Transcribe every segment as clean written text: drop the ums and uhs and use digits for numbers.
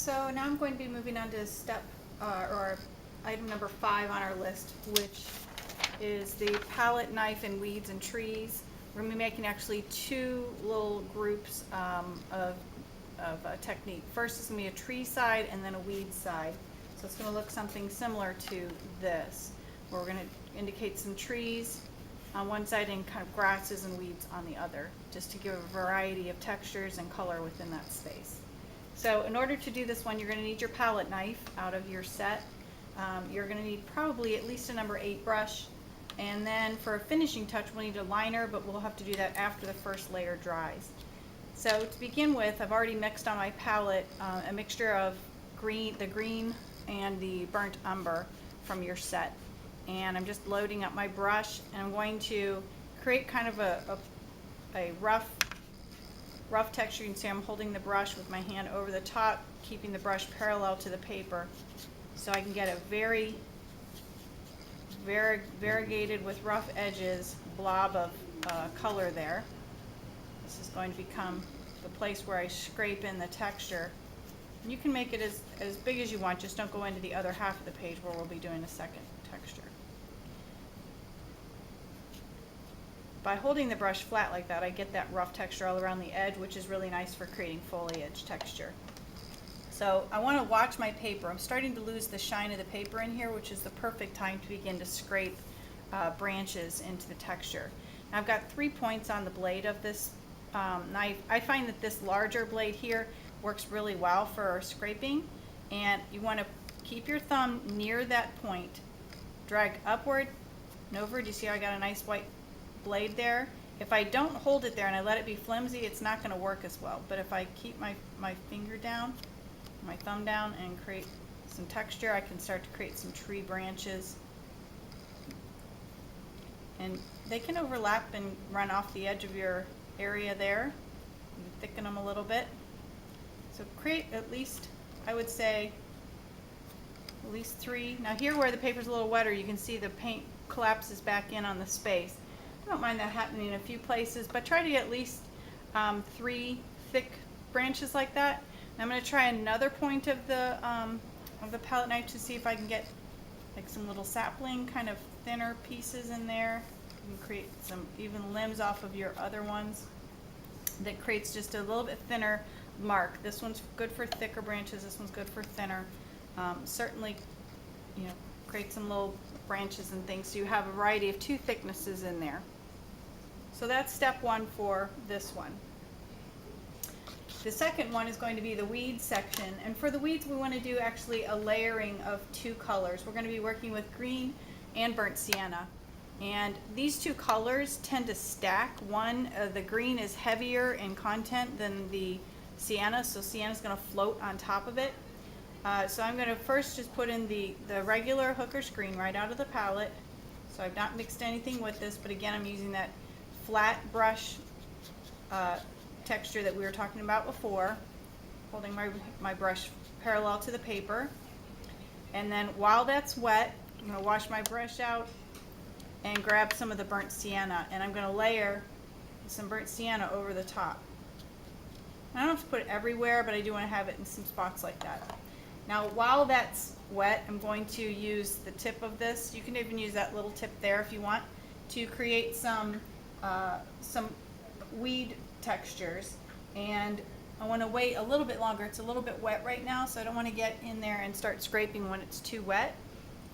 So now I'm going to be moving on to step or item number 5 on our list, which is the palette knife and weeds and trees. We're going to be making actually 2 little groups of a technique. First is going to be a tree side and then a weed side. So it's going to look something similar to this, where we're going to indicate some trees on one side and kind of grasses and weeds on the other, just to give a variety of textures and color within that space. So in order to do this one, you're going to need your palette knife out of your set. You're going to need probably at least a number 8 brush. And then for a finishing touch, we'll need a liner, but we'll have to do that after the first layer dries. So to begin with, I've already mixed on my palette a mixture of the green and the burnt umber from your set. And I'm just loading up my brush, and I'm going to create kind of a rough texture. You can see I'm holding the brush with my hand over the top, keeping the brush parallel to the paper, so I can get a very variegated with rough edges blob of color there. This is going to become the place where I scrape in the texture. And you can make it as big as you want, just don't go into the other half of the page where we'll be doing a second texture. By holding the brush flat like that, I get that rough texture all around the edge, which is really nice for creating foliage texture. So I want to watch my paper. I'm starting to lose the shine of the paper in here, which is the perfect time to begin to scrape branches into the texture. Now I've got 3 points on the blade of this knife. I find that this larger blade here works really well for scraping, and you want to keep your thumb near that point, drag upward and over. Do you see how I got a nice white blade there? If I don't hold it there and I let it be flimsy, it's not going to work as well. But if I keep my finger down, my thumb down, and create some texture, I can start to create some tree branches. And they can overlap and run off the edge of your area there. You thicken them a little bit. So create at least, I would say, at least 3. Now here where the paper's a little wetter, you can see the paint collapses back in on the space. I don't mind that happening in a few places, but try to get at least 3 thick branches like that. And I'm going to try another point of the palette knife to see if I can get like some little sapling, kind of thinner pieces in there. You can create some even limbs off of your other ones. That creates just a little bit thinner mark. This one's good for thicker branches. This one's good for thinner. Certainly, create some little branches and things, so you have a variety of 2 thicknesses in there. So that's step 1 for this one. The second one is going to be the weeds section, and for the weeds we want to do actually a layering of 2 colors. We're going to be working with green and burnt sienna, and these 2 colors tend to stack. The green is heavier in content than the sienna, so sienna is going to float on top of it. So I'm going to first just put in the regular hooker's green right out of the palette. So I've not mixed anything with this, but again I'm using that flat brush texture that we were talking about before, holding my brush parallel to the paper. And then while that's wet, I'm going to wash my brush out and grab some of the burnt sienna, and I'm going to layer some burnt sienna over the top. I don't have to put it everywhere, but I do want to have it in some spots like that. Now while that's wet, I'm going to use the tip of this. You can even use that little tip there if you want, to create some weed textures. And I want to wait a little bit longer. It's a little bit wet right now, so I don't want to get in there and start scraping when it's too wet.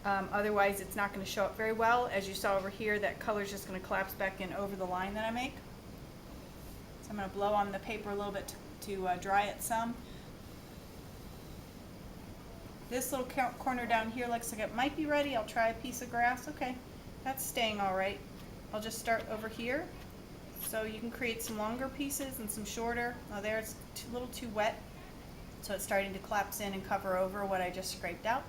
Otherwise it's not going to show up very well. As you saw over here, that color is just going to collapse back in over the line that I make. So I'm going to blow on the paper a little bit to dry it some. This little corner down here looks like it might be ready. I'll try a piece of grass. Okay, that's staying all right. I'll just start over here. So you can create some longer pieces and some shorter. Oh, there it's a little too wet, so it's starting to collapse in and cover over what I just scraped out.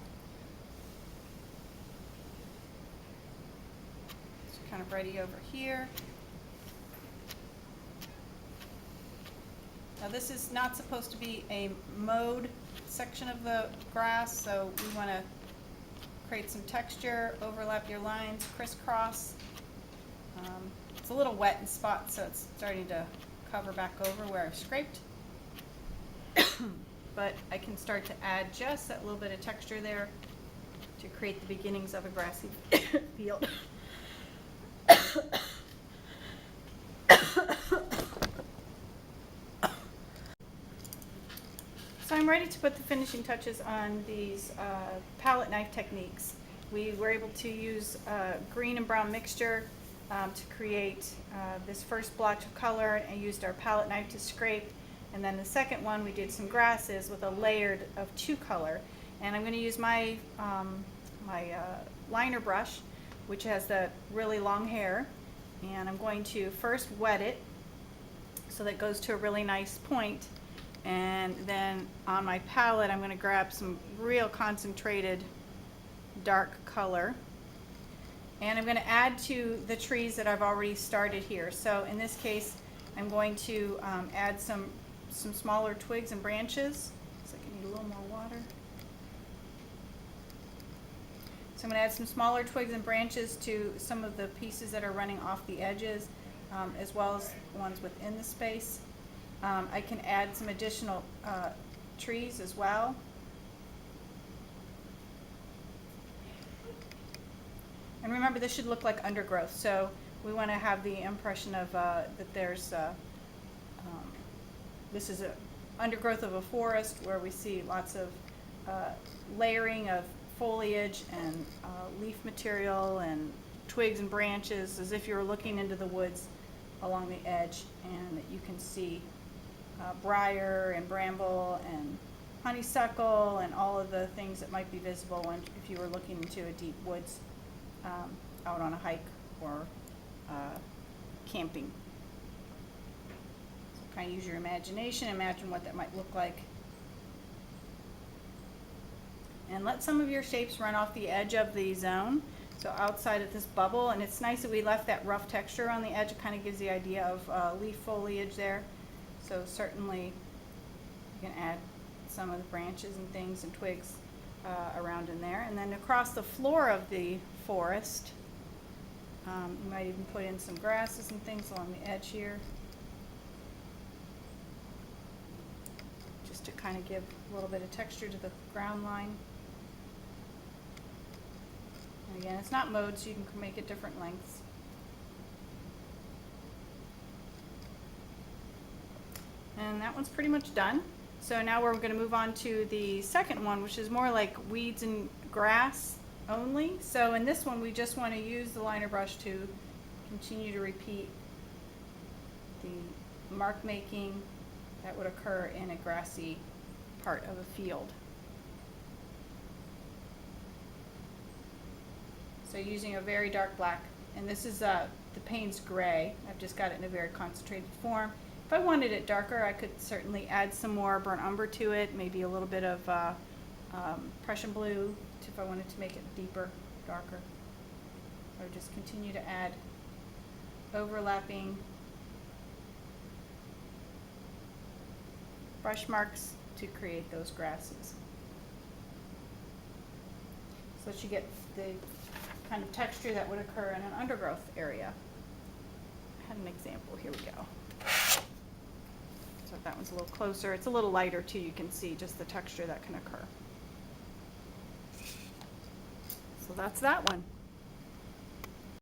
So kind of ready over here. Now this is not supposed to be a mowed section of the grass, so we want to create some texture, overlap your lines, crisscross. It's a little wet in spots, so it's starting to cover back over where I've scraped. but I can start to add just that little bit of texture there to create the beginnings of a grassy field. So I'm ready to put the finishing touches on these palette knife techniques. We were able to use green and brown mixture to create this first blotch of color, and used our palette knife to scrape. And then the second one, we did some grasses with a layered of 2 color. And I'm going to use my liner brush, which has the really long hair, and I'm going to first wet it so that it goes to a really nice point. And then on my palette, I'm going to grab some real concentrated dark color, and I'm going to add to the trees that I've already started here. So in this case, I'm going to add some smaller twigs and branches. Looks like I need a little more water. So I'm going to add some smaller twigs and branches to some of the pieces that are running off the edges, as well as ones within the space. I can add some additional trees as well. And remember, this should look like undergrowth, so we want to have the impression of that there's this is a undergrowth of a forest where we see lots of layering of foliage and leaf material and twigs and branches, as if you were looking into the woods along the edge, and that you can see briar and bramble and honeysuckle and all of the things that might be visible if you were looking into a deep woods out on a hike or camping. So kind of use your imagination, imagine what that might look like. And let some of your shapes run off the edge of the zone, so outside of this bubble. And it's nice that we left that rough texture on the edge. It kind of gives the idea of leaf foliage there. So certainly you can add some of the branches and things and twigs around in there. And then across the floor of the forest, you might even put in some grasses and things along the edge here, just to kind of give a little bit of texture to the ground line. And again, it's not mowed, so you can make it different lengths. And that one's pretty much done. So now we're going to move on to the second one, which is more like weeds and grass only. So in this one, we just want to use the liner brush to continue to repeat the mark making that would occur in a grassy part of a field. So using a very dark black, and this is the Payne's gray. I've just got it in a very concentrated form. If I wanted it darker, I could certainly add some more burnt umber to it, maybe a little bit of Prussian blue if I wanted to make it deeper, darker. So just continue to add overlapping brush marks to create those grasses, so that you get the kind of texture that would occur in an undergrowth area. I had an example, here we go. So if that one's a little closer, it's a little lighter too, you can see just the texture that can occur. So that's that one.